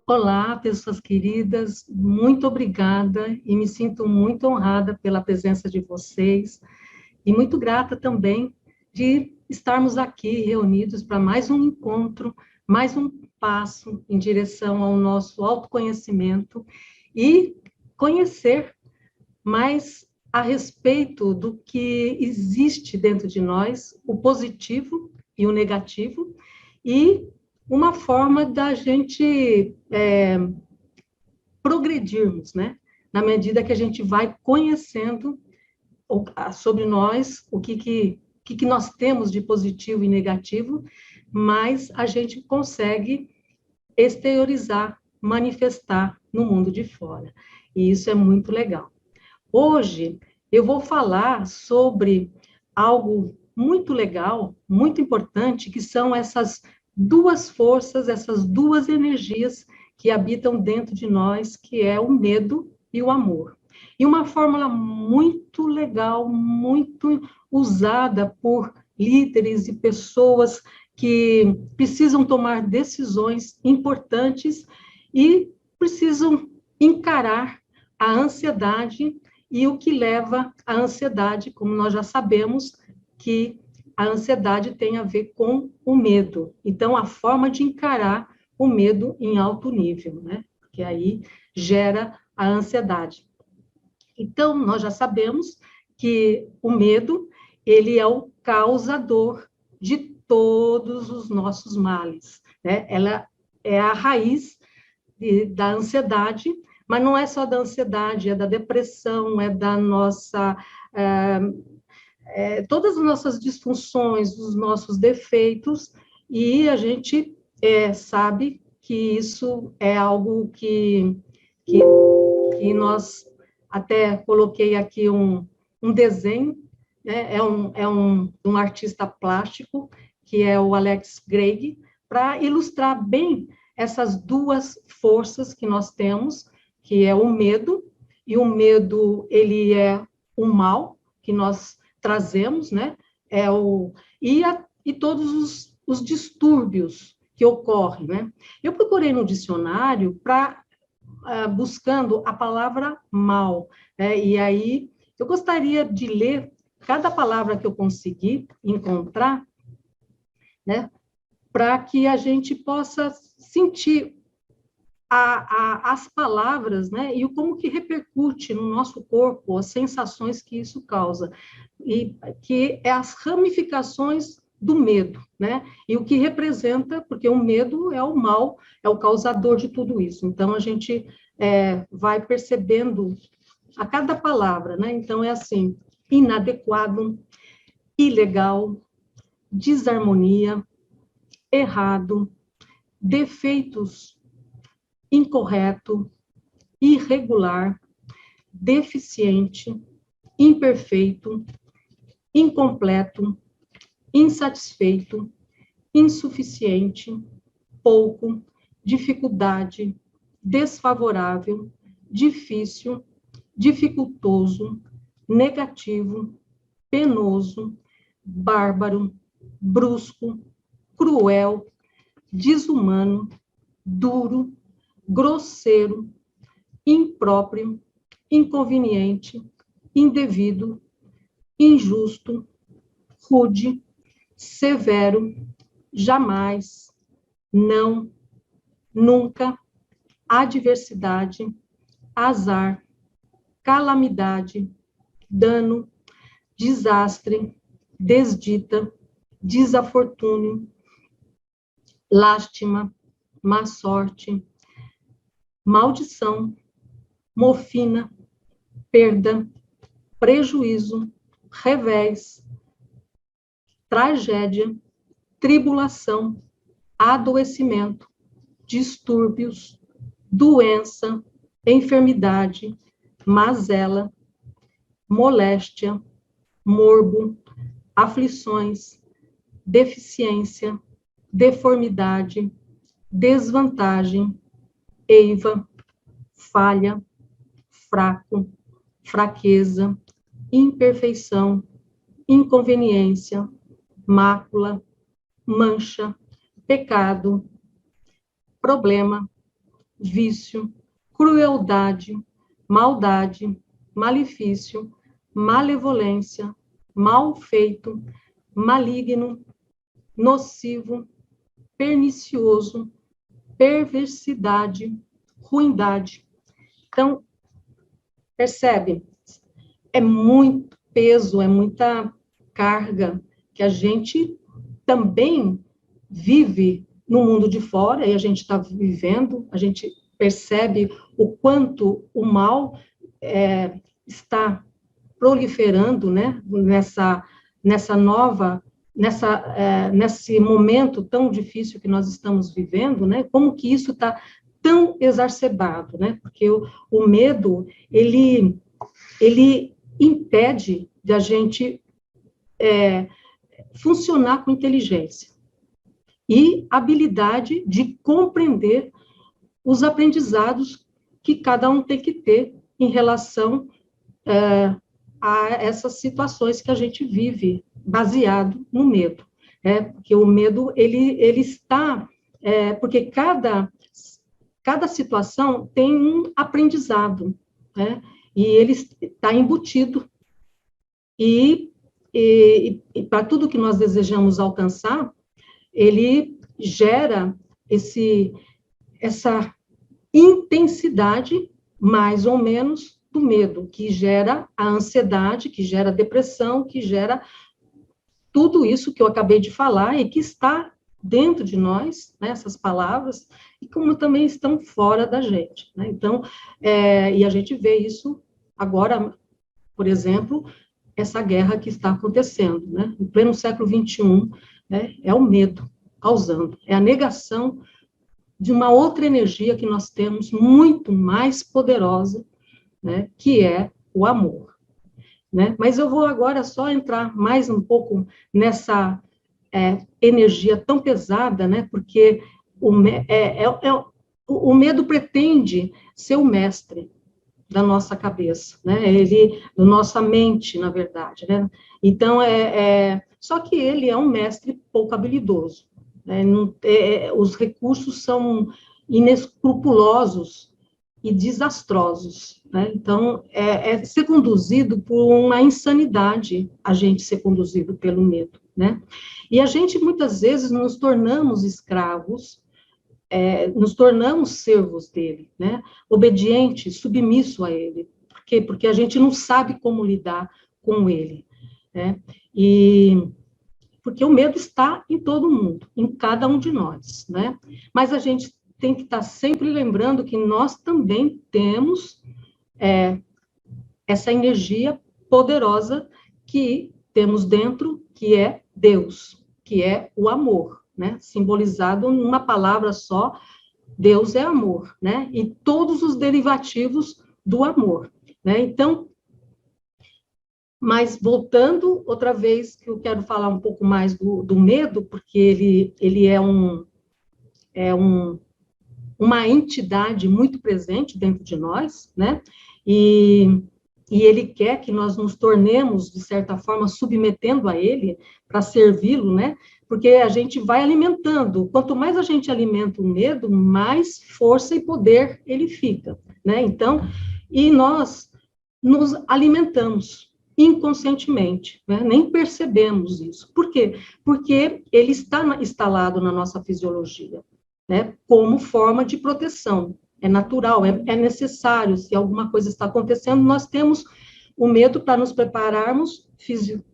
Olá, pessoas queridas, muito obrigada e me sinto muito honrada pela presença de vocês e muito grata também de estarmos aqui reunidos para mais um encontro, mais um passo em direção ao nosso autoconhecimento e conhecer mais a respeito do que existe dentro de nós, o positivo e o negativo, e uma forma da gente progredirmos, né? Na medida que a gente vai conhecendo sobre nós, o que nós temos de positivo e negativo, mas a gente consegue exteriorizar, manifestar no mundo de fora. E isso é muito legal. Hoje eu vou falar sobre algo muito legal, muito importante, que são essas duas forças, essas duas energias que habitam dentro de nós, que é o medo e o amor. E uma fórmula muito legal, muito usada por líderes e pessoas que precisam tomar decisões importantes e precisam encarar a ansiedade e o que leva à ansiedade, como nós já sabemos, que a ansiedade tem a ver com o medo. Então, a forma de encarar o medo em alto nível, né? Que aí gera a ansiedade. Então, nós já sabemos que o medo, ele é o causador de todos os nossos males, né? Ela é a raiz da ansiedade, mas não é só da ansiedade, é da depressão, é da nossa... todas as nossas disfunções, os nossos defeitos, e a gente sabe que isso é algo que, que nós... Até coloquei aqui um desenho, né? Um artista plástico, que é o Alex Greig, para ilustrar bem essas duas forças que nós temos, que é o medo, e o medo, ele é o mal que nós trazemos, né? E todos os distúrbios que ocorrem, né? Eu procurei no dicionário para buscando a palavra mal, né? E aí eu gostaria de ler cada palavra que eu conseguir encontrar, né? Para que a gente possa sentir as palavras, né, e como que repercute no nosso corpo, as sensações que isso causa, e que é as ramificações do medo, né, e o que representa, porque o medo é o mal, é o causador de tudo isso. Então, a gente vai percebendo a cada palavra, né, então é assim: inadequado, ilegal, desarmonia, errado, defeitos, incorreto, irregular, deficiente, imperfeito, incompleto, insatisfeito, insuficiente, pouco, dificuldade, desfavorável, difícil, dificultoso, negativo, penoso, bárbaro, brusco, cruel, desumano, duro, grosseiro, impróprio, inconveniente, indevido, injusto, rude, severo, jamais, não, nunca, adversidade, azar, calamidade, dano, desastre, desdita, desafortúnio, lástima, má sorte, maldição, mofina, perda, prejuízo, revés, tragédia, tribulação, adoecimento, distúrbios, doença, enfermidade, mazela, moléstia, morbo, aflições, deficiência, deformidade, desvantagem, eiva, falha, fraco, fraqueza, imperfeição, inconveniência, mácula, mancha, pecado, problema, vício, crueldade, maldade, malefício, malevolência, mal feito, maligno, nocivo, pernicioso, perversidade, ruindade. Então, percebe? É muito peso, é muita carga que a gente também vive no mundo de fora, e a gente está vivendo, a gente percebe o quanto o mal está proliferando, né, nesse momento tão difícil que nós estamos vivendo, né, como que isso está tão exacerbado, né, porque o medo, ele impede de a gente funcionar com inteligência e habilidade de compreender os aprendizados que cada um tem que ter em relação a essas situações que a gente vive, baseado no medo. Porque o medo, ele está... porque cada situação tem um aprendizado, né? E ele está embutido. E para tudo que nós desejamos alcançar, ele gera essa intensidade, mais ou menos, do medo, que gera a ansiedade, que gera a depressão, que gera tudo isso que eu acabei de falar e que está dentro de nós, né, essas palavras, e como também estão fora da gente, né? Então, e a gente vê isso agora, por exemplo, essa guerra que está acontecendo, né? Em pleno século XXI, né, é o medo causando, é a negação de uma outra energia que nós temos muito mais poderosa, né, que é o amor, né? Mas eu vou agora só entrar mais um pouco nessa energia tão pesada, né? Porque o medo pretende ser o mestre da nossa cabeça, né? Da nossa mente, na verdade, né? Então, só que ele é um mestre pouco habilidoso, né? Os recursos são inescrupulosos e desastrosos, né? Então, ser conduzido por uma insanidade, a gente ser conduzido pelo medo, né? E a gente, muitas vezes, nos tornamos escravos, nos tornamos servos dele, né? Obediente, submisso a ele. Por quê? Porque a gente não sabe como lidar com ele, né? E porque o medo está em todo mundo, em cada um de nós, né? Mas a gente tem que estar sempre lembrando que nós também temos essa energia poderosa que temos dentro, que é Deus, que é o amor, né? Simbolizado numa palavra só, Deus é amor, né? E todos os derivativos do amor, né? Então, mas voltando outra vez, que eu quero falar um pouco mais do medo, porque ele é uma entidade muito presente dentro de nós, né? E ele quer que nós nos tornemos, de certa forma, submetendo a ele, para servi-lo, né? Porque a gente vai alimentando. Quanto mais a gente alimenta o medo, mais força e poder ele fica, né? Então, e nós nos alimentamos inconscientemente, né? Nem percebemos isso. Por quê? Porque ele está instalado na nossa fisiologia, né? Como forma de proteção. É natural, é necessário. Se alguma coisa está acontecendo, nós temos o medo para nos prepararmos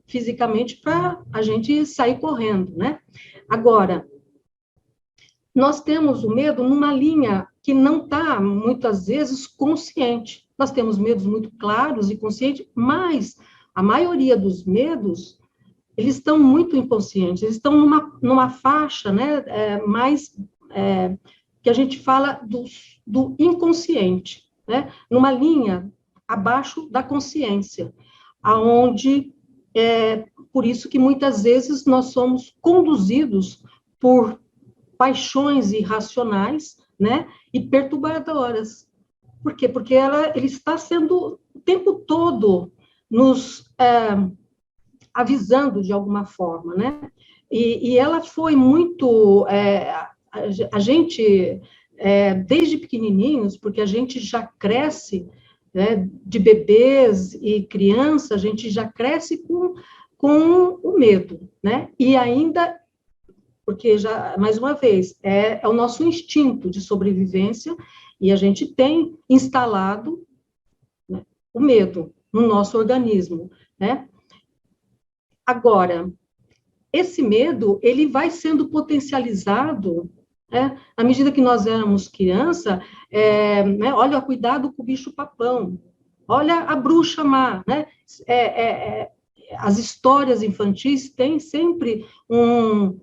fisicamente para a gente sair correndo, né? Agora, nós temos o medo numa linha que não está, muitas vezes, consciente. Nós temos medos muito claros e conscientes, mas a maioria dos medos, eles estão muito inconscientes, eles estão numa faixa, né, que a gente fala do inconsciente, né? Numa linha abaixo da consciência, aonde por isso que muitas vezes nós somos conduzidos por paixões irracionais, né? E perturbadoras. Por quê? Porque ele está sendo o tempo todo nos avisando de alguma forma, né? E ela foi muito... a gente desde pequenininhos, porque a gente já cresce, né, de bebês e criança, a gente já cresce com o medo, né? E ainda, porque já, mais uma vez, é o nosso instinto de sobrevivência, e a gente tem instalado, né, o medo no nosso organismo, né? Agora, esse medo, ele vai sendo potencializado, né, à medida que nós éramos criança, né, olha, cuidado com o bicho-papão, olha a bruxa má, né? As histórias infantis têm sempre um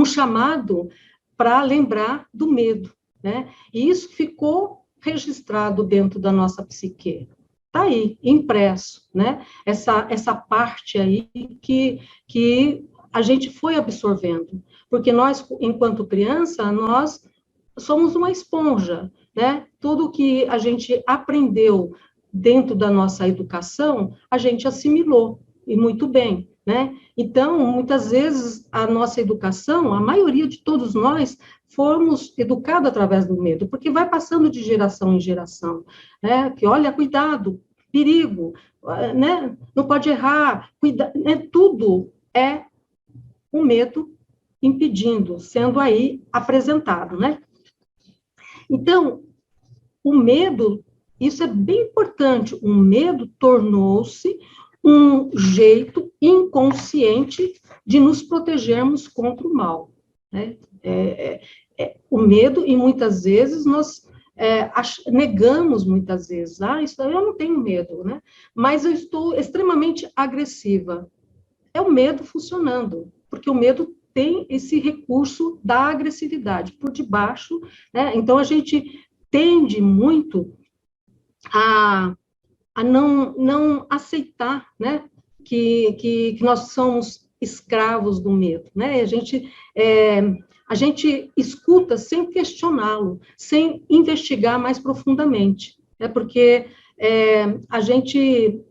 chamado para lembrar do medo, né? E isso ficou registrado dentro da nossa psique. Está aí, impresso, né? Essa parte aí que a gente foi absorvendo. Porque nós, enquanto criança, nós somos uma esponja, né? Tudo que a gente aprendeu dentro da nossa educação, a gente assimilou, e muito bem, né? Então, muitas vezes, a nossa educação, a maioria de todos nós, fomos educados através do medo, porque vai passando de geração em geração, né? Que, olha, cuidado, perigo, né? Não pode errar, né? Tudo é o medo impedindo, sendo aí apresentado, né? Então, o medo, isso é bem importante, o medo tornou-se um jeito inconsciente de nos protegermos contra o mal, né? O medo, e muitas vezes nós negamos muitas vezes, isso eu não tenho medo, né? Mas eu estou extremamente agressiva. É o medo funcionando, porque o medo tem esse recurso da agressividade por debaixo, né? Então a gente tende muito a não aceitar, né, que nós somos escravos do medo, né? A gente escuta sem questioná-lo, sem investigar mais profundamente, né? Porque a gente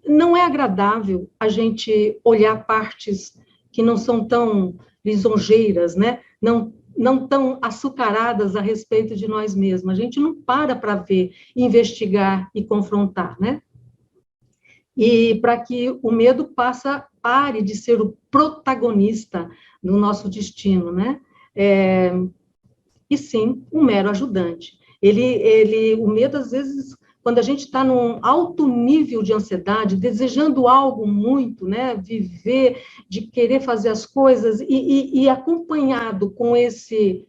não é agradável a gente olhar partes que não são tão lisonjeiras, né? Não tão açucaradas a respeito de nós mesmos. A gente não para ver, investigar e confrontar, né? E para que o medo pare de ser o protagonista no nosso destino, né? E sim, um mero ajudante. O medo, às vezes, quando a gente está num alto nível de ansiedade, desejando algo muito, né, viver, de querer fazer as coisas, e acompanhado com esse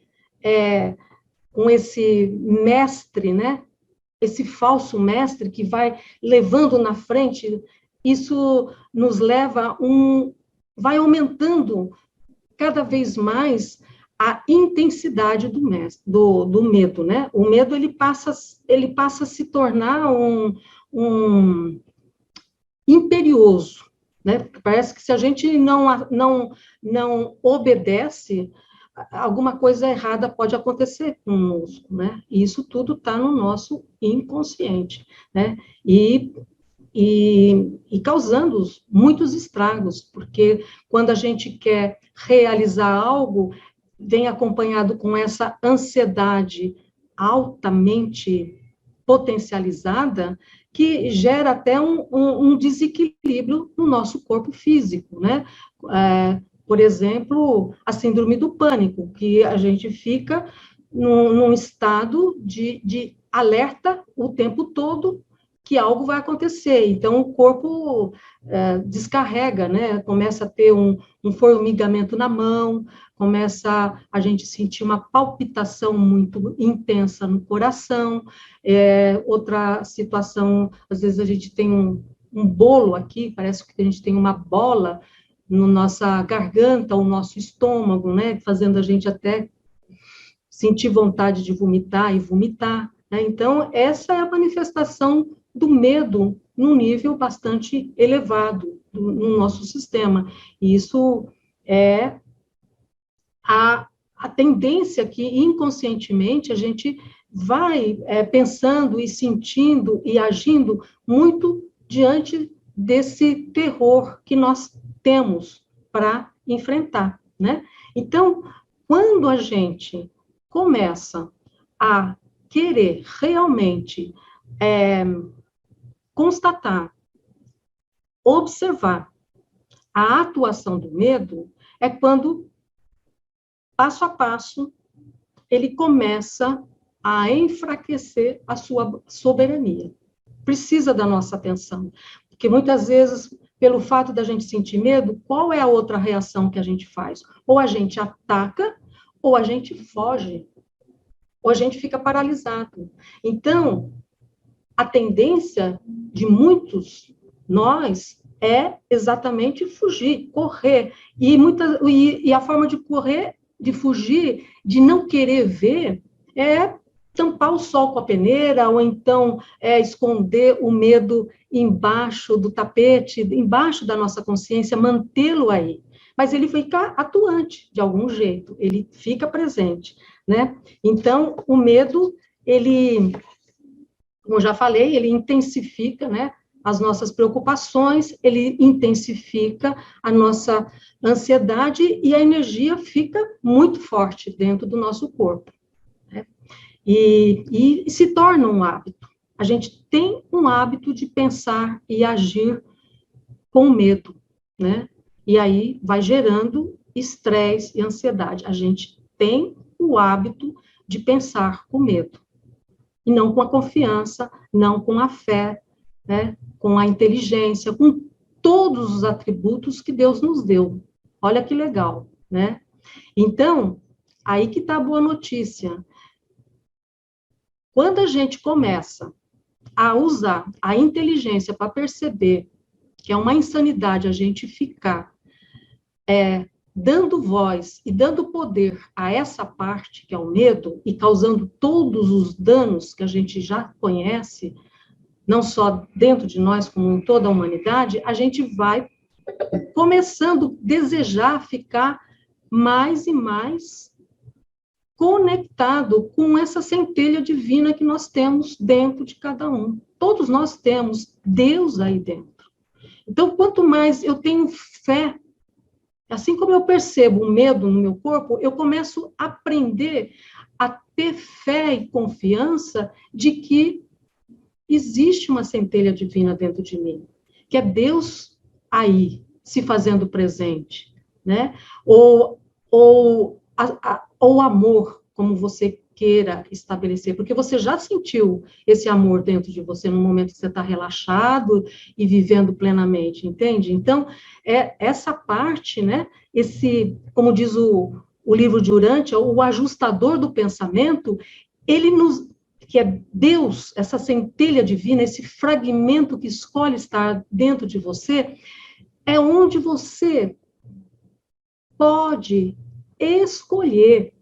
mestre, né, esse falso mestre que vai levando na frente, isso nos leva vai aumentando cada vez mais a intensidade do medo, né? O medo, ele passa a se tornar um imperioso, né? Parece que se a gente não obedece, alguma coisa errada pode acontecer conosco, né? E isso tudo está no nosso inconsciente, né? E causando muitos estragos, porque quando a gente quer realizar algo, vem acompanhado com essa ansiedade altamente potencializada, que gera até um desequilíbrio no nosso corpo físico, né? Por exemplo, a síndrome do pânico, que a gente fica num estado de alerta o tempo todo que algo vai acontecer. Então, o corpo descarrega, né? Começa a ter um formigamento na mão, começa a gente sentir uma palpitação muito intensa no coração. Outra situação, às vezes a gente tem um bolo aqui, parece que a gente tem uma bola na nossa garganta, ou nosso estômago, né? Fazendo a gente até sentir vontade de vomitar e vomitar, né? Então, essa é a manifestação do medo num nível bastante elevado no nosso sistema. E isso é a tendência que, inconscientemente, a gente vai pensando e sentindo e agindo muito diante desse terror que nós temos para enfrentar, né? Então, quando a gente começa a querer realmente constatar, observar a atuação do medo, é quando, passo a passo, ele começa a enfraquecer a sua soberania. Precisa da nossa atenção, porque muitas vezes, pelo fato da gente sentir medo, qual é a outra reação que a gente faz? Ou a gente ataca, ou a gente foge, ou a gente fica paralisado. Então, a tendência de muitos nós é exatamente fugir, correr. E a forma de correr, de fugir, de não querer ver, é tampar o sol com a peneira, ou então esconder o medo embaixo do tapete, embaixo da nossa consciência, mantê-lo aí. Mas ele fica atuante, de algum jeito, ele fica presente, né? Então, o medo, ele, como eu já falei, ele intensifica, né, as nossas preocupações, ele intensifica a nossa ansiedade e a energia fica muito forte dentro do nosso corpo, né? E se torna um hábito. A gente tem um hábito de pensar e agir com medo, né? E aí vai gerando estresse e ansiedade. A gente tem o hábito de pensar com medo. E não com a confiança, não com a fé, né? Com a inteligência, com todos os atributos que Deus nos deu. Olha que legal, né? Então, aí que está a boa notícia. Quando a gente começa a usar a inteligência para perceber que é uma insanidade a gente ficar dando voz e dando poder a essa parte, que é o medo, e causando todos os danos que a gente já conhece, não só dentro de nós, como em toda a humanidade, a gente vai começando a desejar ficar mais e mais conectado com essa centelha divina que nós temos dentro de cada um. Todos nós temos Deus aí dentro. Então, quanto mais eu tenho fé, assim como eu percebo o medo no meu corpo, eu começo a aprender a ter fé e confiança de que existe uma centelha divina dentro de mim, que é Deus aí, se fazendo presente, né? Ou amor, como você queira estabelecer, porque você já sentiu esse amor dentro de você no momento que você está relaxado e vivendo plenamente, entende? Então, essa parte, né? Como diz o livro de Urântia, o ajustador do pensamento, ele nos que é Deus, essa centelha divina, esse fragmento que escolhe estar dentro de você, é onde você pode escolher,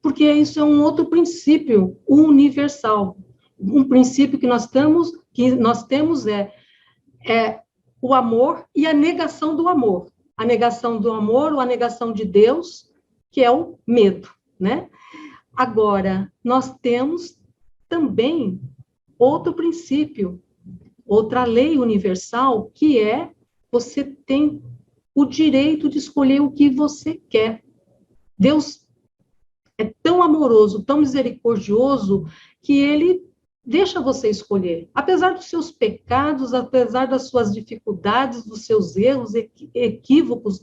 porque isso é um outro princípio universal. Um princípio que nós temos é o amor e a negação do amor. A negação do amor ou a negação de Deus, que é o medo, né? Agora, nós temos também outro princípio, outra lei universal, que é você tem o direito de escolher o que você quer. Deus é tão amoroso, tão misericordioso, que ele deixa você escolher. Apesar dos seus pecados, apesar das suas dificuldades, dos seus erros, equívocos,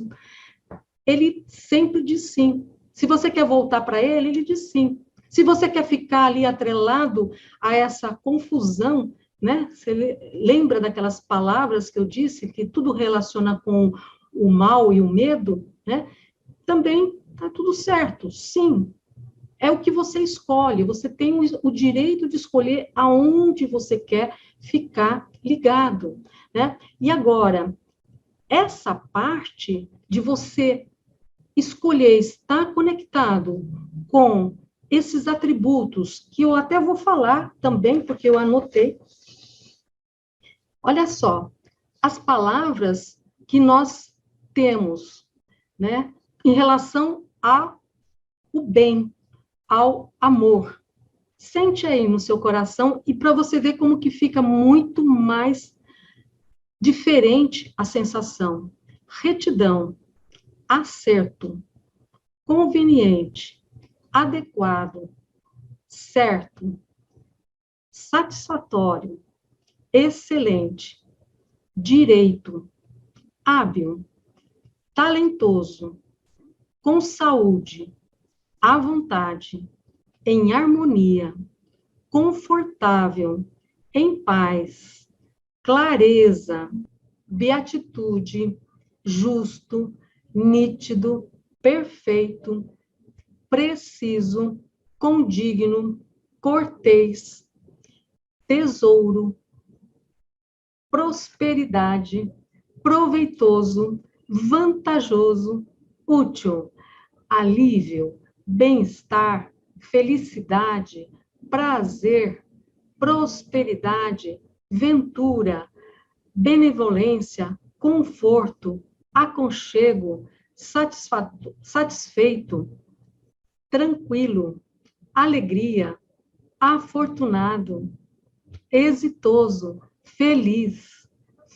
ele sempre diz sim. Se você quer voltar para ele, ele diz sim. Se você quer ficar ali atrelado a essa confusão, né? Você lembra daquelas palavras que eu disse, que tudo relaciona com o mal e o medo, né? Também está tudo certo, sim. É o que você escolhe, você tem o direito de escolher aonde você quer ficar ligado, né? E agora, essa parte de você escolher estar conectado com esses atributos, que eu até vou falar também, porque eu anotei. Olha só, as palavras que nós temos, né, em relação ao bem, ao amor. Sente aí no seu coração e para você ver como que fica muito mais diferente a sensação. Retidão, acerto, conveniente, adequado, certo, satisfatório, excelente, direito, hábil, talentoso, com saúde, à vontade, em harmonia, confortável, em paz, clareza, beatitude, justo, nítido, perfeito, preciso, condigno, cortês, tesouro, prosperidade, proveitoso, vantajoso, útil, alívio, bem-estar, felicidade, prazer, prosperidade, ventura, benevolência, conforto, aconchego, satisfeito, tranquilo, alegria, afortunado, exitoso, feliz,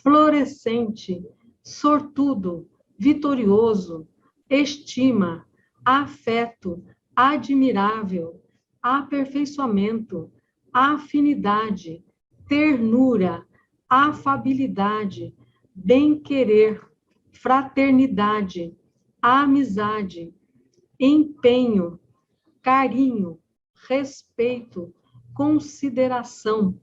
florescente, sortudo, vitorioso, estima, afeto, admirável, aperfeiçoamento, afinidade, ternura, afabilidade, bem-querer, fraternidade, amizade, empenho, carinho, respeito, consideração,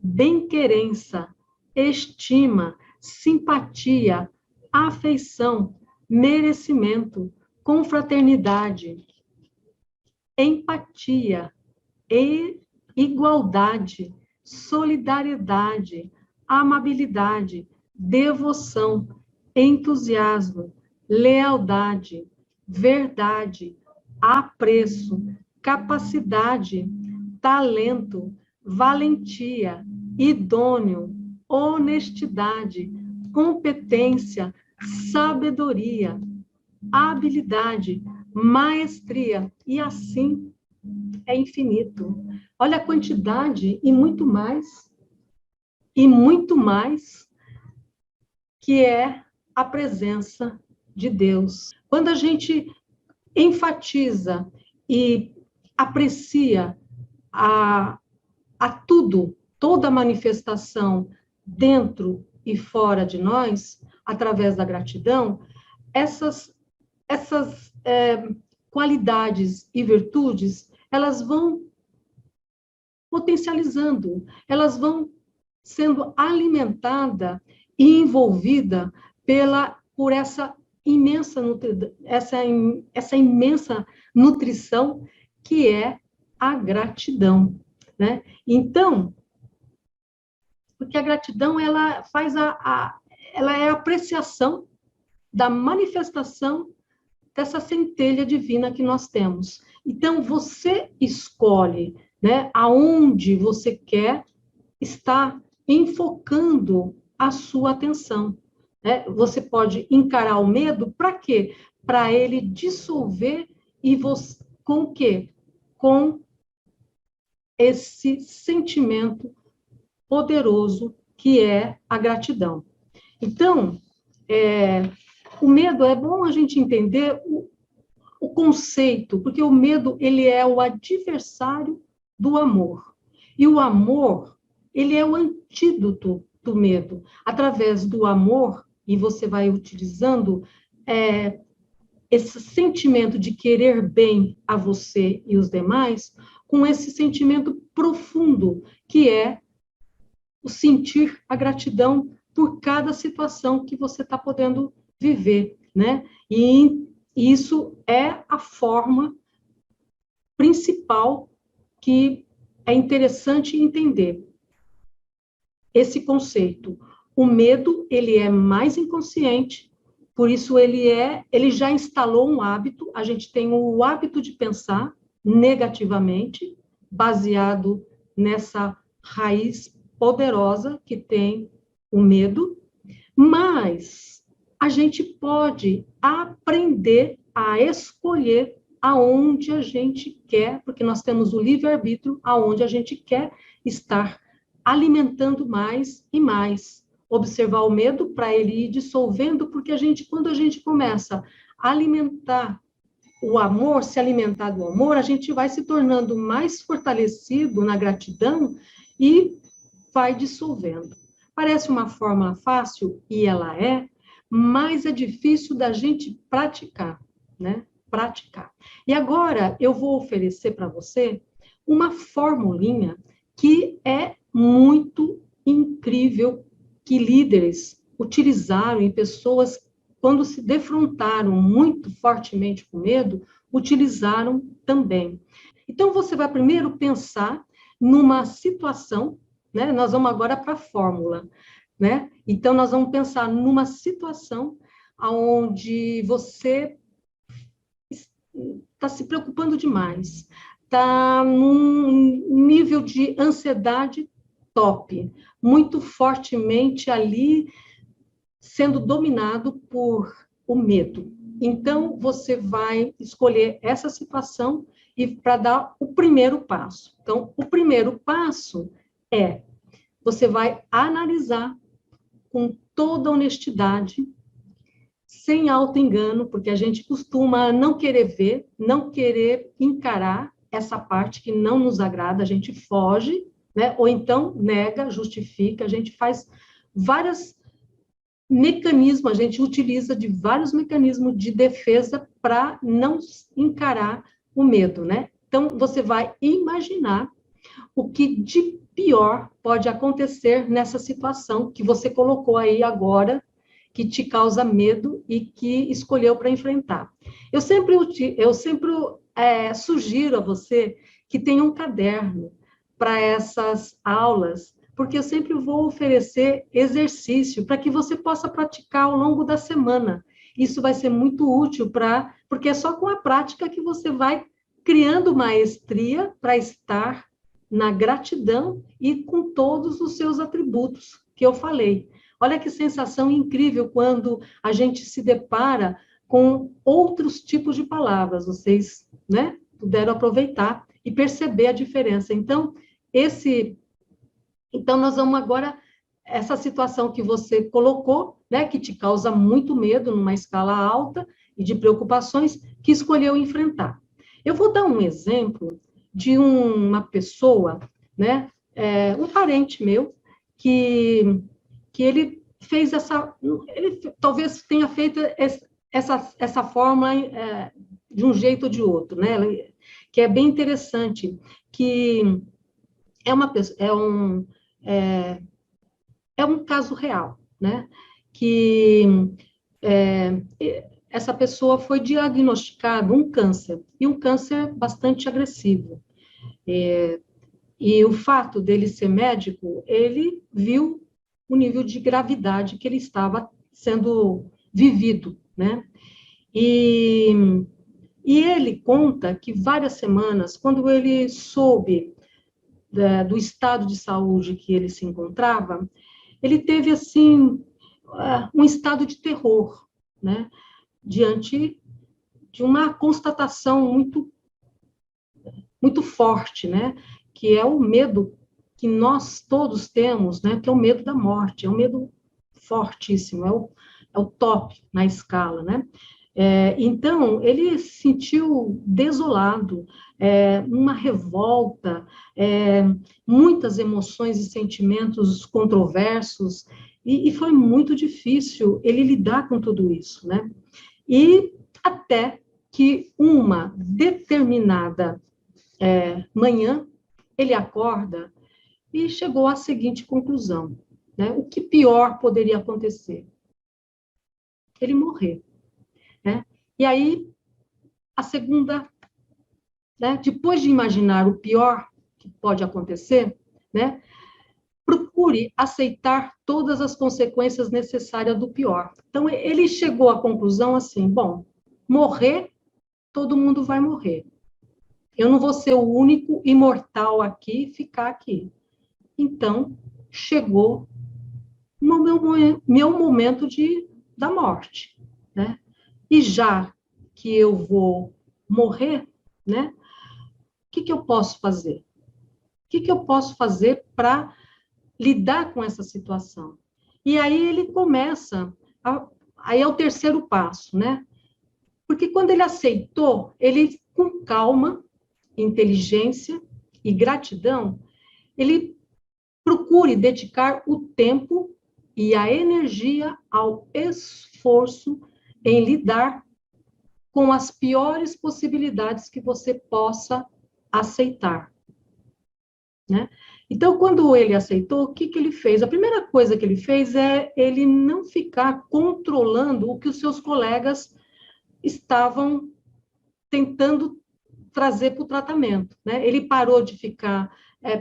bem-querença, estima, simpatia, afeição, merecimento, confraternidade, empatia, igualdade, solidariedade, amabilidade, devoção, entusiasmo, lealdade, verdade, apreço, capacidade, talento, valentia, idôneo, honestidade, competência, sabedoria, habilidade, maestria, e assim é infinito. Olha a quantidade e muito mais, que é a presença de Deus. Quando a gente enfatiza e aprecia a tudo, toda a manifestação dentro e fora de nós, através da gratidão, essas qualidades e virtudes, elas vão potencializando, elas vão sendo alimentada e envolvida por essa imensa nutrição que é a gratidão, né? Então, porque a gratidão ela faz ela é a apreciação da manifestação dessa centelha divina que nós temos. Então, você escolhe, né, aonde você quer estar enfocando a sua atenção, né? Você pode encarar o medo para quê? Para ele dissolver e você, com o quê? Com esse sentimento poderoso que é a gratidão. Então, o medo, é bom a gente entender o conceito, porque o medo, ele é o adversário do amor. E o amor, ele é o antídoto do medo. Através do amor, e você vai utilizando esse sentimento de querer bem a você e os demais, com esse sentimento profundo, que é o sentir a gratidão por cada situação que você está podendo viver, né? E isso é a forma principal que é interessante entender esse conceito. O medo, ele é mais inconsciente, por isso ele já instalou um hábito, a gente tem o hábito de pensar negativamente, baseado nessa raiz poderosa que tem o medo, mas a gente pode aprender a escolher aonde a gente quer, porque nós temos o livre-arbítrio, aonde a gente quer estar alimentando mais e mais. Observar o medo para ele ir dissolvendo, porque quando a gente começa a alimentar o amor, se alimentar do amor, a gente vai se tornando mais fortalecido na gratidão e vai dissolvendo. Parece uma fórmula fácil, e ela é, mas é difícil da gente praticar, né? Praticar. E agora eu vou oferecer para você uma formulinha que é muito incrível, que líderes utilizaram e pessoas, quando se defrontaram muito fortemente com medo, utilizaram também. Então, você vai primeiro pensar numa situação, né? Nós vamos agora para a fórmula, né? Então, nós vamos pensar numa situação onde você está se preocupando demais, está num nível de ansiedade top, muito fortemente ali sendo dominado por o medo. Então, você vai escolher essa situação e para dar o primeiro passo. Então, o primeiro passo é você vai analisar com toda honestidade, sem auto-engano, porque a gente costuma não querer ver, não querer encarar essa parte que não nos agrada, a gente foge, né? Ou então nega, justifica, a gente faz vários mecanismos, a gente utiliza de vários mecanismos de defesa para não encarar o medo, né? Então, você vai imaginar o que de pior pode acontecer nessa situação que você colocou aí agora, que te causa medo e que escolheu para enfrentar. Eu sempre sugiro a você que tenha um caderno para essas aulas, porque eu sempre vou oferecer exercício para que você possa praticar ao longo da semana. Isso vai ser muito útil porque é só com a prática que você vai criando maestria para estar na gratidão e com todos os seus atributos que eu falei. Olha que sensação incrível quando a gente se depara com outros tipos de palavras. Vocês, né, puderam aproveitar e perceber a diferença. Então nós vamos agora essa situação que você colocou, né, que te causa muito medo numa escala alta e de preocupações, que escolheu enfrentar. Eu vou dar um exemplo de uma pessoa, né, um parente meu, que ele fez ele talvez tenha feito essa forma de um jeito ou de outro, né, que é bem interessante, que é, é um caso real, né, que é, essa pessoa foi diagnosticado um câncer, e um câncer bastante agressivo. E o fato dele ser médico, ele viu o nível de gravidade que ele estava sendo vivido, né? E, e ele conta que várias semanas, quando ele soube do estado de saúde que ele se encontrava, ele teve, assim, um estado de terror, né? Diante de uma constatação muito forte, né? Que é o medo que nós todos temos, né? Que é o medo da morte, é um medo fortíssimo, é o top na escala, né? Então, ele se sentiu desolado, uma revolta, muitas emoções e sentimentos controversos, e foi muito difícil ele lidar com tudo isso, né? E até que uma determinada manhã, ele acorda e chegou à seguinte conclusão, né? O que pior poderia acontecer? Ele morrer, né? E aí, a segunda, né? Depois de imaginar o pior que pode acontecer, né? Procure aceitar todas as consequências necessárias do pior. Então, ele chegou à conclusão assim, bom, morrer, todo mundo vai morrer. Eu não vou ser o único imortal aqui, ficar aqui. Então, chegou no meu momento da morte, né? E já que eu vou morrer, né? O que eu posso fazer? O que eu posso fazer para lidar com essa situação? E aí ele começa, aí é o terceiro passo, né? Porque quando ele aceitou, ele, com calma, inteligência e gratidão, ele procure dedicar o tempo e a energia ao esforço em lidar com as piores possibilidades que você possa aceitar, né? Então, quando ele aceitou, o que que ele fez? A primeira coisa que ele fez é ele não ficar controlando o que os seus colegas estavam tentando trazer para o tratamento, né? Ele parou de ficar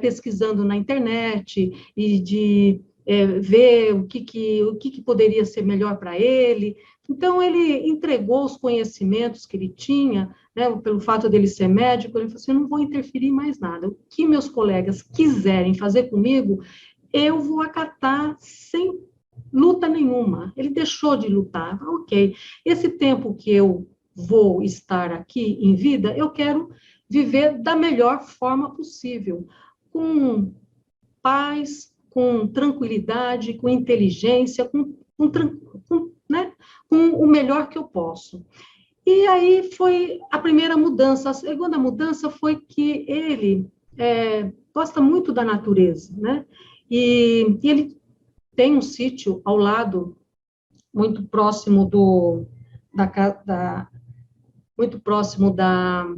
pesquisando na internet e de ver o que poderia ser melhor para ele. Então, ele entregou os conhecimentos que ele tinha, né, pelo fato dele ser médico, ele falou assim, eu não vou interferir em mais nada. O que meus colegas quiserem fazer comigo, eu vou acatar sem luta nenhuma. Ele deixou de lutar. Ok, esse tempo que eu vou estar aqui em vida, eu quero viver da melhor forma possível, com paz, com tranquilidade, com inteligência, né, com o melhor que eu posso. E aí foi a primeira mudança. A segunda mudança foi que ele gosta muito da natureza, né? E ele tem um sítio ao lado, muito próximo da, muito próximo da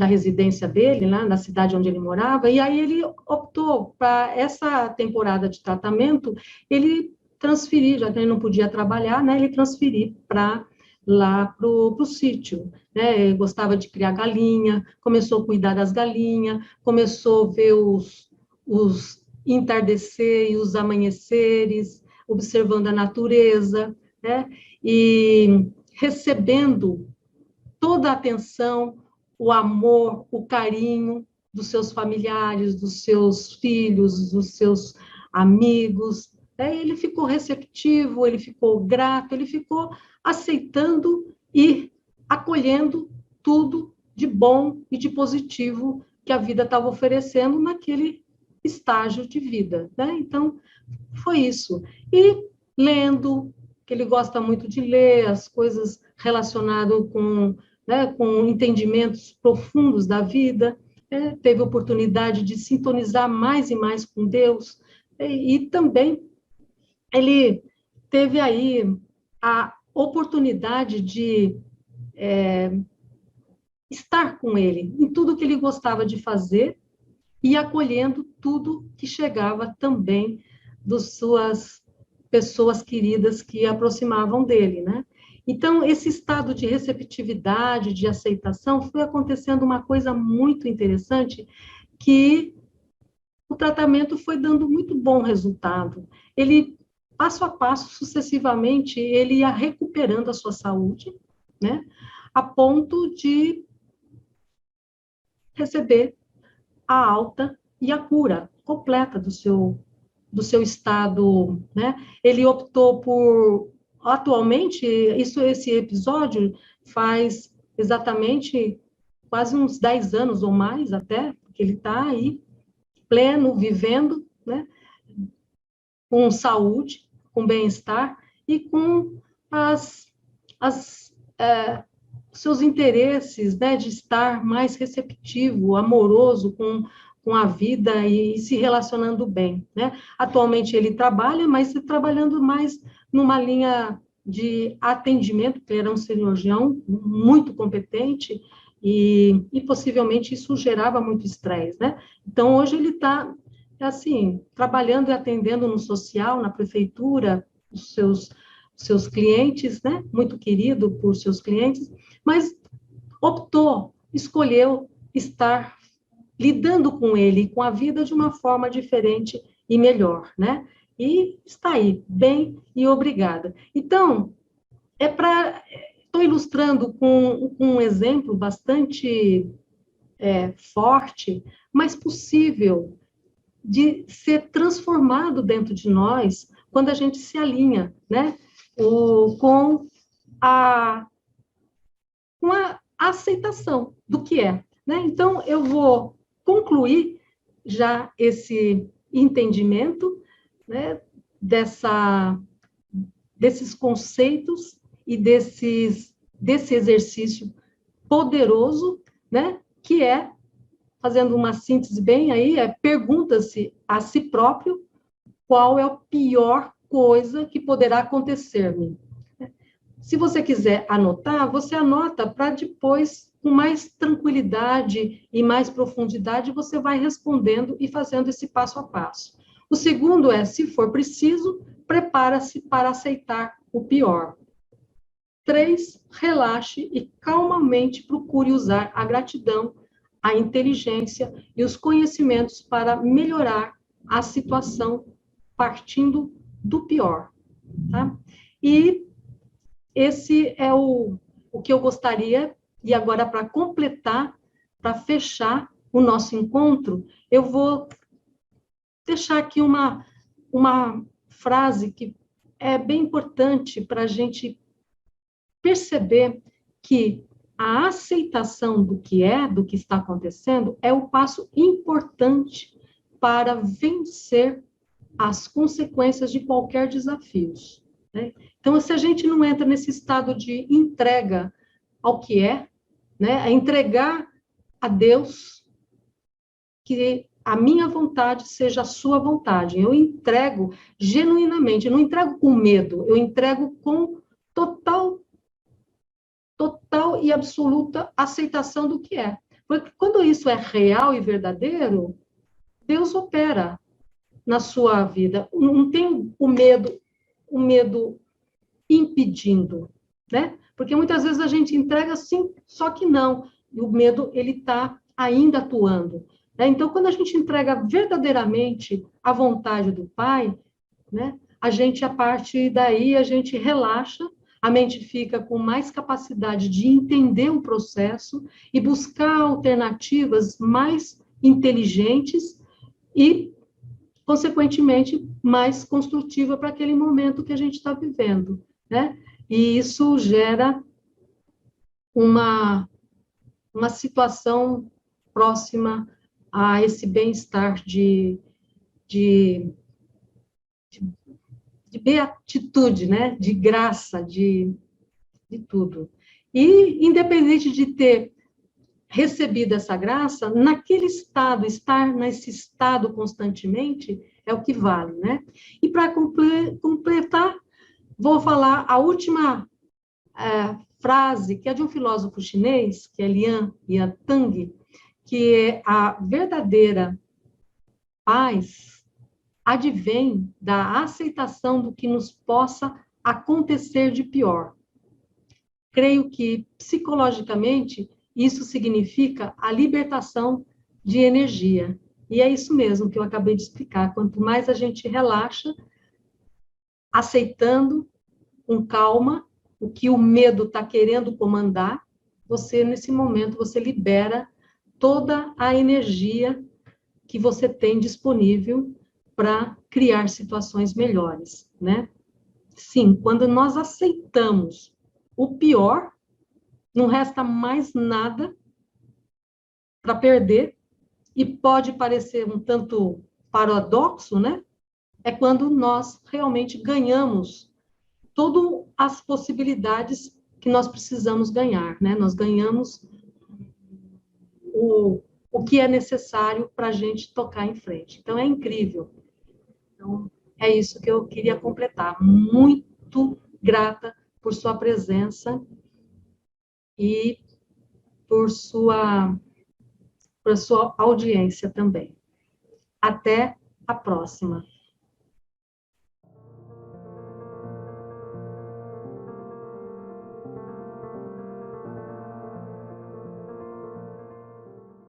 residência dele, né, na cidade onde ele morava, e aí ele optou para essa temporada de tratamento, ele transferir, já que ele não podia trabalhar, né, ele transferir para lá para o sítio, né, ele gostava de criar galinha, começou a cuidar das galinhas, começou a ver os entardecer e os amanheceres, observando a natureza, né, e recebendo toda a atenção, o amor, o carinho dos seus familiares, dos seus filhos, dos seus amigos. Ele ficou receptivo, ele ficou grato, ele ficou aceitando e acolhendo tudo de bom e de positivo que a vida estava oferecendo naquele estágio de vida, né? Então, foi isso. E lendo, que ele gosta muito de ler, as coisas relacionadas com, né, com entendimentos profundos da vida, teve oportunidade de sintonizar mais e mais com Deus, e também ele teve aí a oportunidade de estar com ele em tudo que ele gostava de fazer e acolhendo tudo que chegava também das suas pessoas queridas que aproximavam dele, né? Então, esse estado de receptividade, de aceitação, foi acontecendo uma coisa muito interessante, que o tratamento foi dando muito bom resultado. Ele, passo a passo, sucessivamente, ele ia recuperando a sua saúde, né? A ponto de receber a alta e a cura completa do seu estado, né? Ele optou por, atualmente, esse episódio faz exatamente quase uns 10 anos ou mais até, que ele está aí, pleno, vivendo, né? Com saúde, com bem-estar e com as seus interesses, né, de estar mais receptivo, amoroso com a vida e se relacionando bem, né? Atualmente ele trabalha, mas trabalhando mais numa linha de atendimento, porque ele era um cirurgião muito competente e possivelmente isso gerava muito estresse, né? Então, hoje ele está, assim, trabalhando e atendendo no social, na prefeitura, os seus clientes, né? Muito querido por seus clientes, mas escolheu estar lidando com ele, com a vida de uma forma diferente e melhor, né? E está aí, bem e obrigada. Então, estou ilustrando com um exemplo bastante forte, mas possível de ser transformado dentro de nós quando a gente se alinha, né? Com a aceitação do que é, né? Então, eu vou concluir já esse entendimento, né, desses conceitos e desse exercício poderoso, né? Que é, fazendo uma síntese bem aí, pergunta-se a si próprio qual é a pior coisa que poderá acontecer-me. Se você quiser anotar, você anota para depois, com mais tranquilidade e mais profundidade, você vai respondendo e fazendo esse passo a passo. O segundo é, se for preciso, prepara-se para aceitar o pior. 3, relaxe e calmamente procure usar a gratidão, a inteligência e os conhecimentos para melhorar a situação partindo do pior. Tá? E esse é o que eu gostaria, e agora para completar, para fechar o nosso encontro, eu vou deixar aqui uma frase que é bem importante para a gente perceber que a aceitação do que é, do que está acontecendo, é o passo importante para vencer as consequências de qualquer desafio. Né? Então, se a gente não entra nesse estado de entrega ao que é, né, a entregar a Deus que a minha vontade seja a sua vontade. Eu entrego genuinamente, eu não entrego com medo, eu entrego com total e absoluta aceitação do que é. Porque quando isso é real e verdadeiro, Deus opera na sua vida. Não tem o medo impedindo, né? Porque muitas vezes a gente entrega sim, só que não. E o medo, ele está ainda atuando. Né? Então, quando a gente entrega verdadeiramente a vontade do Pai, né? A gente, a partir daí, a gente relaxa, a mente fica com mais capacidade de entender o processo e buscar alternativas mais inteligentes e, consequentemente, mais construtiva para aquele momento que a gente está vivendo, né? E isso gera uma situação próxima a esse bem-estar de beatitude, né? De graça, de tudo. E, independente de ter recebido essa graça, naquele estado, estar nesse estado constantemente, é o que vale, né? E para completar, vou falar a última frase, que é de um filósofo chinês, que é Lian Yantang, que é a verdadeira paz advém da aceitação do que nos possa acontecer de pior. Creio que, psicologicamente, isso significa a libertação de energia. E é isso mesmo que eu acabei de explicar. Quanto mais a gente relaxa, aceitando com calma o que o medo está querendo comandar, você, nesse momento, você libera toda a energia que você tem disponível para criar situações melhores, né? Sim, quando nós aceitamos o pior, não resta mais nada para perder, e pode parecer um tanto paradoxo, né? É quando nós realmente ganhamos todas as possibilidades que nós precisamos ganhar, né? Nós ganhamos o que é necessário para a gente tocar em frente. Então, é incrível. Então, é isso que eu queria completar. Muito grata por sua presença e por sua audiência também. Até a próxima.